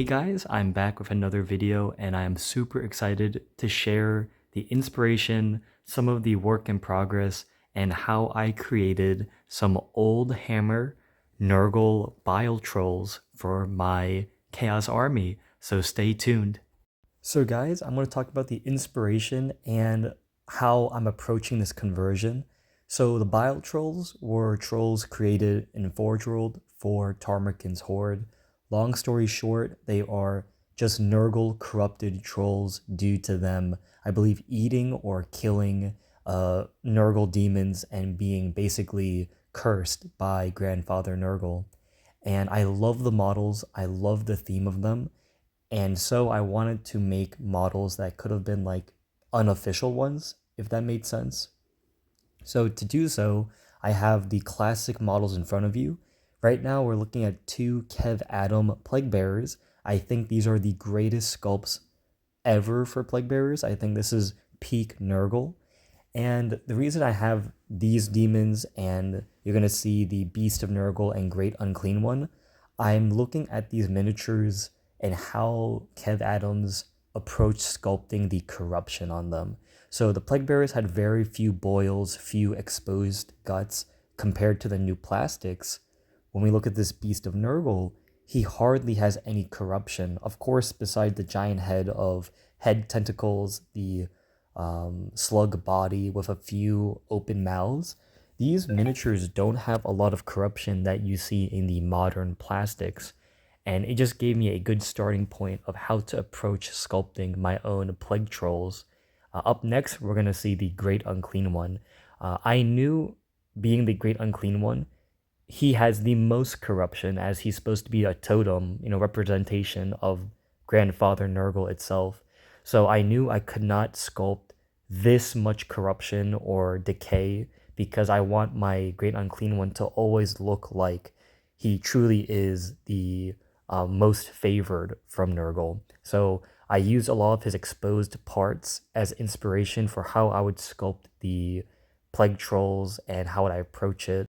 Hey guys, I'm back with another video and I'm super excited to share the inspiration, some of the work in progress, and how I created some old hammer Nurgle Bile trolls for my Chaos Army, so stay tuned. So guys, I'm going to talk about the inspiration and how I'm approaching this conversion. So the Bile trolls were trolls created in Forge World for Tarmokin's Horde. Long story short, they are just Nurgle corrupted trolls due to them, I believe, eating or killing Nurgle demons and being basically cursed by Grandfather Nurgle. And I love the models, I love the theme of them, and so I wanted to make models that could have been like unofficial ones, if that made sense. So to do so, I have the classic models in front of you. Right now, we're looking at two Kev Adam Plague Bearers. I think these are the greatest sculpts ever for Plague Bearers. I think this is peak Nurgle. And the reason I have these demons, and you're going to see the Beast of Nurgle and Great Unclean One, I'm looking at these miniatures and how Kev Adams approached sculpting the corruption on them. So the Plague Bearers had very few boils, few exposed guts compared to the new plastics. When we look at this Beast of Nurgle, he hardly has any corruption. Of course, beside the giant head of head tentacles, the slug body with a few open mouths, these miniatures don't have a lot of corruption that you see in the modern plastics. And it just gave me a good starting point of how to approach sculpting my own plague trolls. Up next, we're going to see the Great Unclean One. I knew, being the Great Unclean One, he has the most corruption, as he's supposed to be a totem, representation of Grandfather Nurgle itself. So I knew I could not sculpt this much corruption or decay, because I want my Great Unclean One to always look like he truly is the most favored from Nurgle. So I used a lot of his exposed parts as inspiration for how I would sculpt the plague trolls and how would I approach it.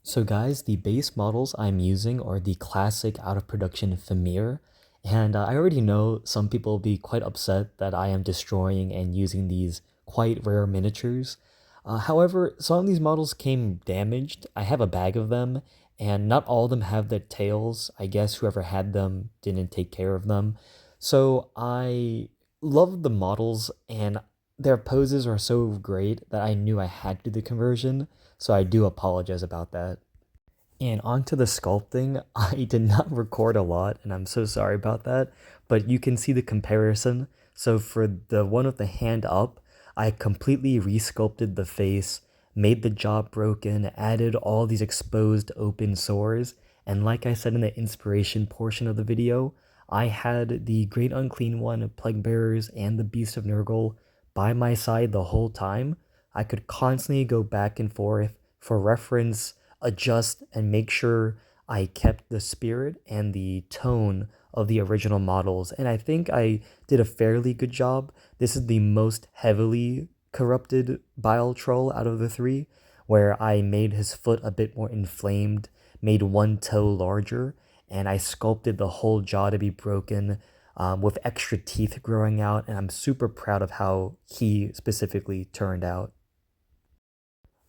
So guys, the base models I'm using are the classic out of production Famir, and I already know some people will be quite upset that I am destroying and using these quite rare miniatures. However, some of these models came damaged. I have a bag of them, and not all of them have the tails. I guess whoever had them didn't take care of them. So I love the models, and their poses are so great that I knew I had to do the conversion, so I do apologize about that. And onto the sculpting, I did not record a lot, and I'm so sorry about that, but you can see the comparison. So for the one with the hand up, I completely resculpted the face, made the jaw broken, added all these exposed open sores, and like I said in the inspiration portion of the video, I had the Great Unclean One, Plague Bearers, and the Beast of Nurgle by my side the whole time. I could constantly go back and forth for reference, adjust, and make sure I kept the spirit and the tone of the original models, and I think I did a fairly good job. This is the most heavily corrupted Bile troll out of the three, where I made his foot a bit more inflamed, made one toe larger, and I sculpted the whole jaw to be broken with extra teeth growing out, and I'm super proud of how he specifically turned out.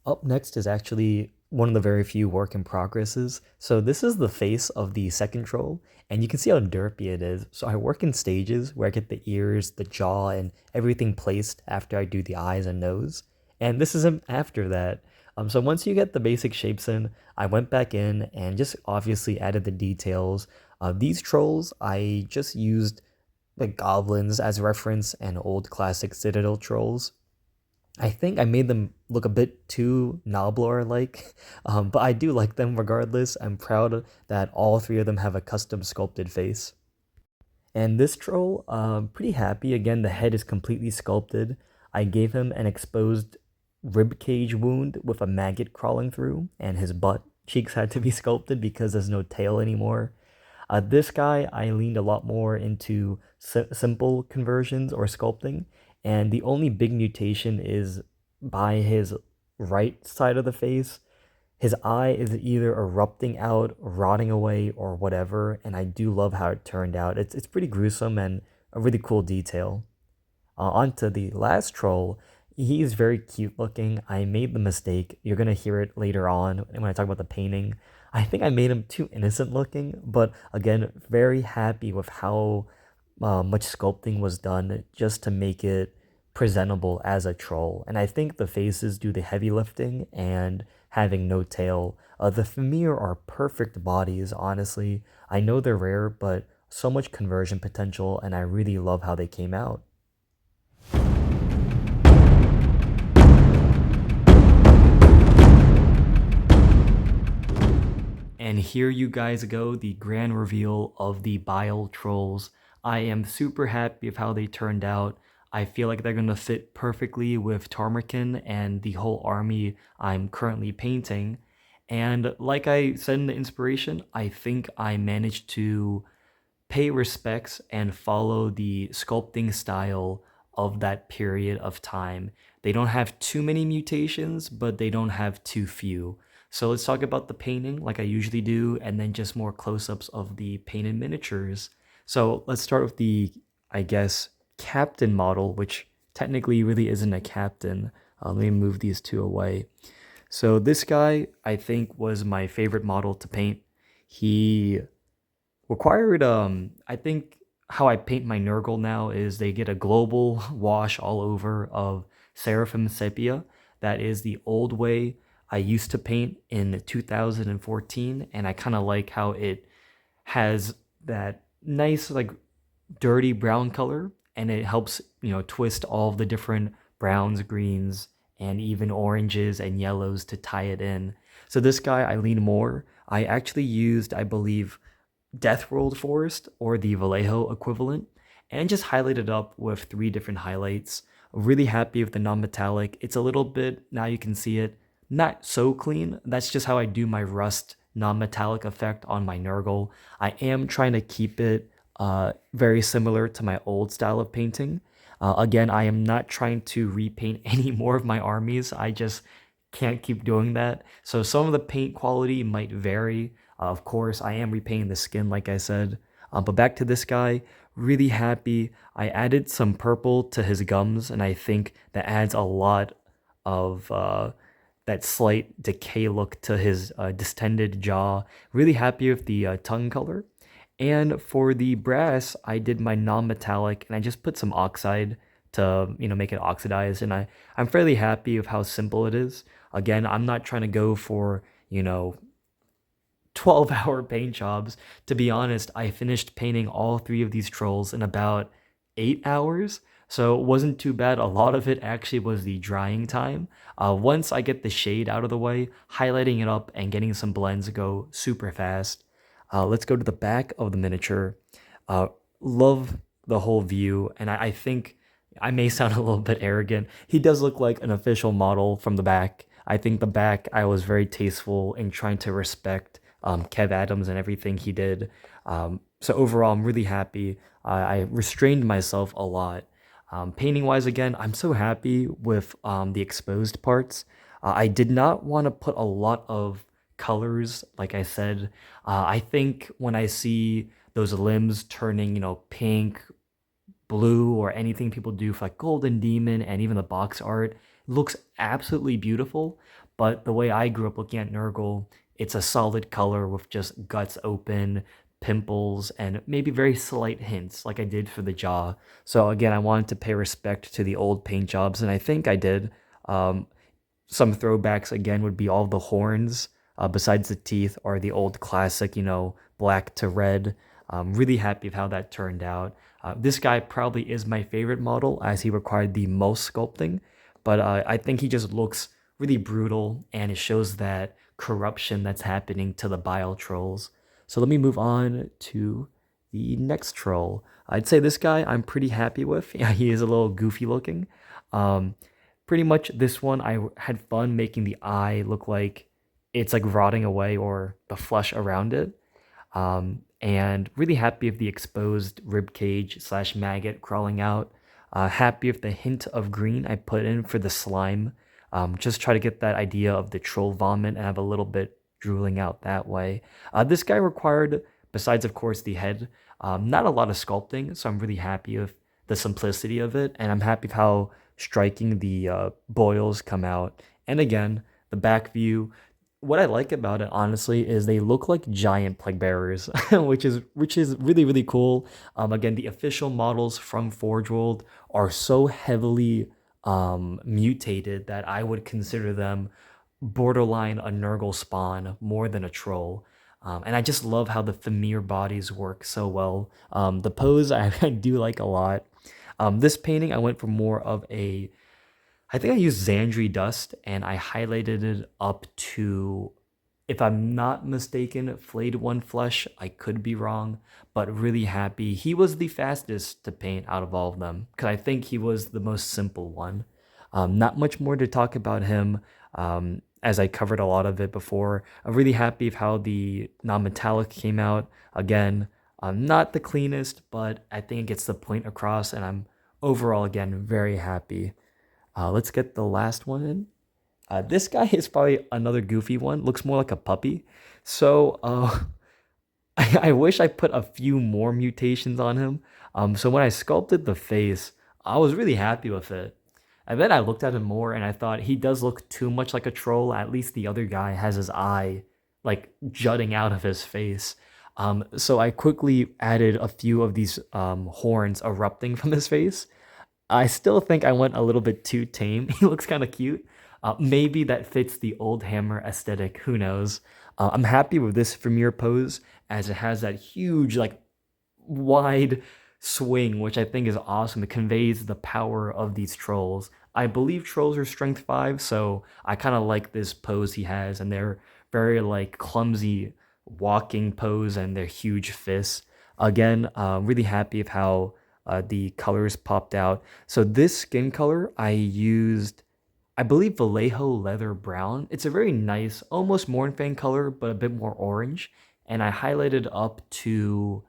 Up next is actually one of the very few work in progresses. So this is the face of the second troll, and you can see how derpy it is. So I work in stages where I get the ears, the jaw, and everything placed after I do the eyes and nose. And this is after that. So once you get the basic shapes in, I went back in and just obviously added the details. These trolls, I just used like goblins as reference and old classic Citadel trolls. I think I made them look a bit too Noblar-like, but I do like them regardless. I'm proud that all three of them have a custom sculpted face. And this troll, pretty happy. Again, the head is completely sculpted. I gave him an exposed rib cage wound with a maggot crawling through, and his butt cheeks had to be sculpted because there's no tail anymore. This guy, I leaned a lot more into simple conversions or sculpting, and the only big mutation is by his right side of the face. his eye is either erupting out, rotting away, or whatever, and I do love how it turned out. It's pretty gruesome and a really cool detail. On to the last troll. He's very cute looking. I made the mistake. You're gonna hear it later on when I talk about the painting. I think I made him too innocent looking, but again, very happy with how much sculpting was done just to make it presentable as a troll. And I think the faces do the heavy lifting and having no tail. The Thamir are perfect bodies, honestly. I know they're rare, but so much conversion potential, and I really love how they came out. And here you guys go, the grand reveal of the Bile trolls. I am super happy of how they turned out. I feel like they're going to fit perfectly with Tarmakin and the whole army I'm currently painting. And like I said in the inspiration, I think I managed to pay respects and follow the sculpting style of that period of time. They don't have too many mutations, but they don't have too few. So let's talk about the painting like I usually do, and then just more close-ups of the painted miniatures. So let's start with the, I guess, captain model, which technically really isn't a captain. Let me move these two away. So this guy, I think, was my favorite model to paint. He required, I think how I paint my Nurgle now is they get a global wash all over of Seraphim Sepia. That is the old way I used to paint in 2014, and I kind of like how it has that nice, like, dirty brown color, and it helps, twist all of the different browns, greens, and even oranges and yellows to tie it in. So this guy, I lean more. I actually used, I believe, Deathworld Forest, or the Vallejo equivalent, and just highlighted up with 3 different highlights. Really happy with the non-metallic. It's a little bit, now you can see it, not so clean. That's just how I do my rust non-metallic effect on my Nurgle. I am trying to keep it very similar to my old style of painting. Again, I am not trying to repaint any more of my armies. I just can't keep doing that. So some of the paint quality might vary. Of course, I am repainting the skin, like I said. But back to this guy, really happy. I added some purple to his gums, and I think that adds a lot of that slight decay look to his distended jaw. Really happy with the tongue color. And for the brass, I did my non-metallic, and I just put some oxide to make it oxidized. And I'm fairly happy with how simple it is. Again, I'm not trying to go for 12-hour paint jobs. To be honest, I finished painting all 3 of these trolls in about 8 hours. So it wasn't too bad. A lot of it actually was the drying time. Once I get the shade out of the way, highlighting it up and getting some blends go super fast. Let's go to the back of the miniature. Love the whole view, and I think I may sound a little bit arrogant. He does look like an official model from the back. I think the back, I was very tasteful in trying to respect Kev Adams and everything he did. So overall, I'm really happy. I restrained myself a lot. Painting wise, again, I'm so happy with the exposed parts. I did not want to put a lot of colors, like I said. I think when I see those limbs turning, pink, blue, or anything people do for like Golden Demon and even the box art, it looks absolutely beautiful. But the way I grew up looking at Nurgle, it's a solid color with just guts open, pimples, and maybe very slight hints like I did for the jaw. So again, I wanted to pay respect to the old paint jobs, and I think I did. Some throwbacks again would be all the horns, besides the teeth, are the old classic, black to red. Really happy with how that turned out. This guy probably is my favorite model, as he required the most sculpting, but I think he just looks really brutal, and it shows that corruption that's happening to the Bile trolls. So let me move on to the next troll. I'd say this guy I'm pretty happy with. Yeah, he is a little goofy looking. Pretty much this one, I had fun making the eye look like it's like rotting away, or the flesh around it. And really happy with the exposed rib cage / maggot crawling out. Happy with the hint of green I put in for the slime. Just try to get that idea of the troll vomit and have a little bit drooling out that way. This guy required, besides of course the head, not a lot of sculpting, so I'm really happy with the simplicity of it, and I'm happy with how striking the boils come out. And again, the back view. What I like about it, honestly, is they look like giant plague bearers, which is really really cool. Again, the official models from Forge World are so heavily mutated that I would consider them borderline a Nurgle spawn more than a troll. And I just love how the Thamir bodies work so well. The pose I do like a lot. This painting I went for more of a, I think I used Xandri dust and I highlighted it up to, if I'm not mistaken, Flayed One Flesh. I could be wrong, but really happy. He was the fastest to paint out of all of them because I think he was the most simple one. Not much more to talk about him, as I covered a lot of it before. I'm really happy with how the non-metallic came out. Again, not the cleanest, but I think it gets the point across, and I'm overall, again, very happy. Let's get the last one in. This guy is probably another goofy one. Looks more like a puppy. So I wish I put a few more mutations on him. So when I sculpted the face, I was really happy with it. And then I looked at him more and I thought he does look too much like a troll. At least the other guy has his eye like jutting out of his face. So I quickly added a few of these horns erupting from his face. I still think I went a little bit too tame. He looks kind of cute. Maybe that fits the old hammer aesthetic. Who knows? I'm happy with this Vermeer pose as it has that huge, like, wide swing, which I think is awesome. It conveys the power of these trolls. I believe trolls are strength 5, so I kind of like this pose he has, and they're very like clumsy walking pose and their huge fists. Again, really happy with how the colors popped out. So this skin color I used, I believe, Vallejo Leather Brown. It's a very nice, almost Mornfang color, but a bit more orange. And I highlighted up to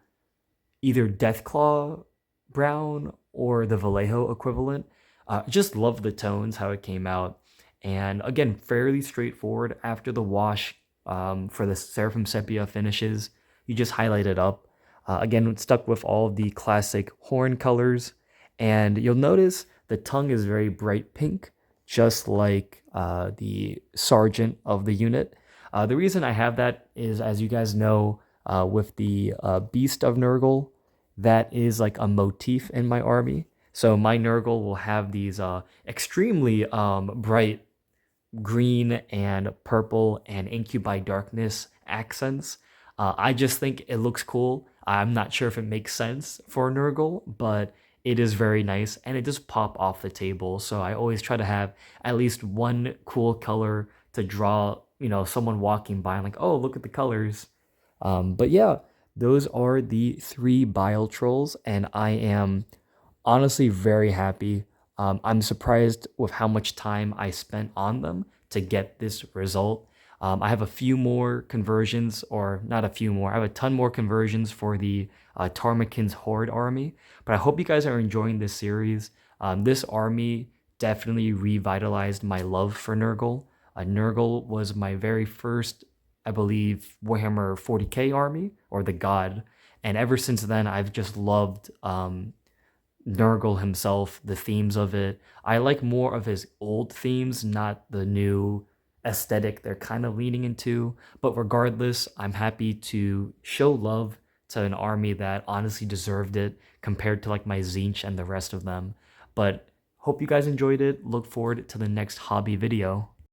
either Deathclaw Brown or the Vallejo equivalent. Just love the tones, how it came out. And again, fairly straightforward. After the wash for the Seraphim Sepia finishes, you just highlight it up. Again, stuck with all the classic horn colors. And you'll notice the tongue is very bright pink, just like the sergeant of the unit. The reason I have that is, as you guys know, with the Beast of Nurgle, that is like a motif in my army. So my Nurgle will have these extremely bright green and purple and incubi darkness accents. I just think it looks cool. I'm not sure if it makes sense for Nurgle, but it is very nice and it does pop off the table. So I always try to have at least one cool color to draw, someone walking by and like, oh, look at the colors. But yeah, those are the 3 Bile trolls, and I am honestly very happy. I'm surprised with how much time I spent on them to get this result. I have a few more conversions, or not a few more, I have a ton more conversions for the Tarmakin's Horde army, but I hope you guys are enjoying this series. This army definitely revitalized my love for Nurgle. Nurgle was my very first, I believe, Warhammer 40k army, or the god, and ever since then I've just loved Nurgle himself, the themes of it. I like more of his old themes, not the new aesthetic they're kind of leaning into. But regardless, I'm happy to show love to an army that honestly deserved it compared to like my Zinch and the rest of them. But hope you guys enjoyed it. Look forward to the next hobby video.